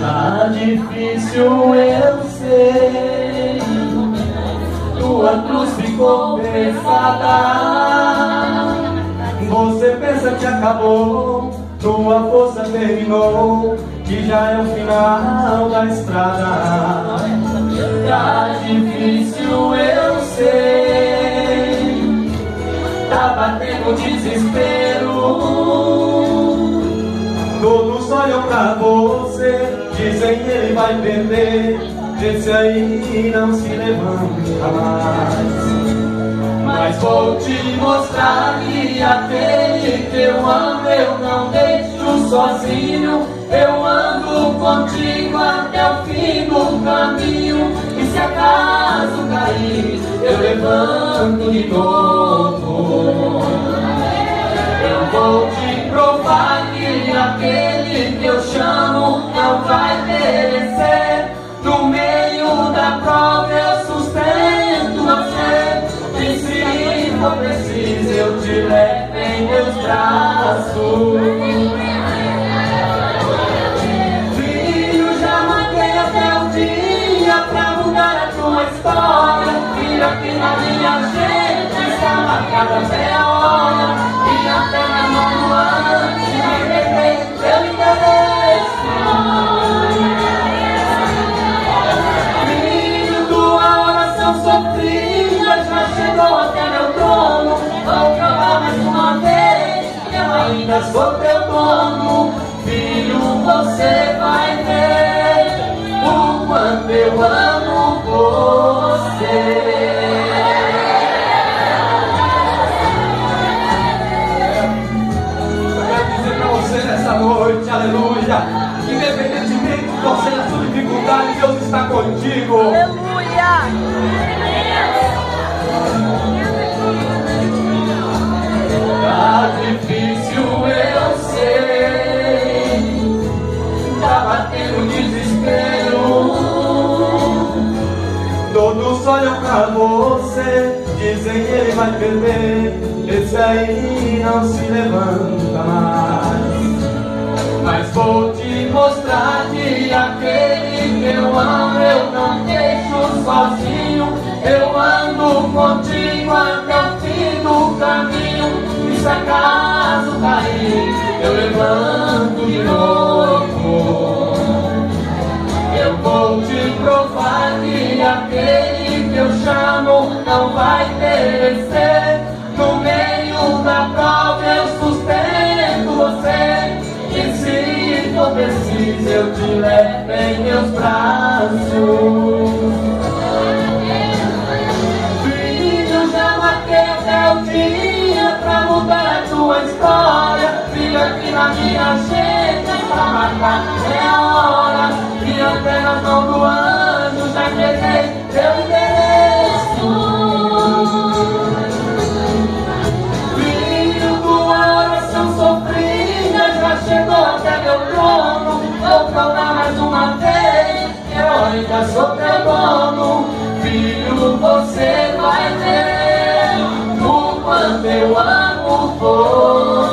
Tá difícil, eu sei, tua cruz ficou pesada. Você pensa que acabou, tua força terminou, que já é o final da estrada. Tá difícil, eu sei, tá batendo desespero. Todos olham pra você, dizem ele vai perder, esse aí não se levanta mais. Mas vou te mostrar que aquele que eu amo eu não deixo sozinho. Eu ando contigo até o fim do caminho, e se acaso cair, eu levanto de novo. Eu vou te provar que aquele que eu chamo não vai perecer. No meio da prova eu sustento você, e se for preciso eu te levo em meus braços. Filho, já marquei até o dia pra mudar a tua história. Filho, aqui na minha agenda está marcada até a hora, e até na mão do ano se me perder eu me interesso. Filho, tua oração sofrida já chegou até meu trono. Vou provar mais uma vez que eu ainda sou teu dono. Filho, você vai ver o quanto eu amo você. Nessa noite, aleluia, independentemente de você na sua dificuldade, Deus está contigo. Aleluia! Tá difícil, eu sei, tá batendo desespero. Todos olham pra você, dizem ele vai perder, esse aí não se levanta mais. Mas vou te mostrar que aquele que eu amo eu não deixo sozinho. Eu ando contigo até o fim do caminho, e se acaso cair eu levanto de novo. Eu vou te provar que aquele que eu chamo não vai perecer. No meio da prova eu sustento você, e se for preciso eu te levo em meus braços. Filho, já marquei até o dia pra mudar a tua história. Filho, aqui na minha agenda está marcada é a hora, e até nas mãos do anjo já entreguei teu endereço. Filho, tua oração sofrida já chegou até meu trono. Vou provar mais uma vez que eu ainda sou teu dono. Filho, você vai ver o quanto eu amo você.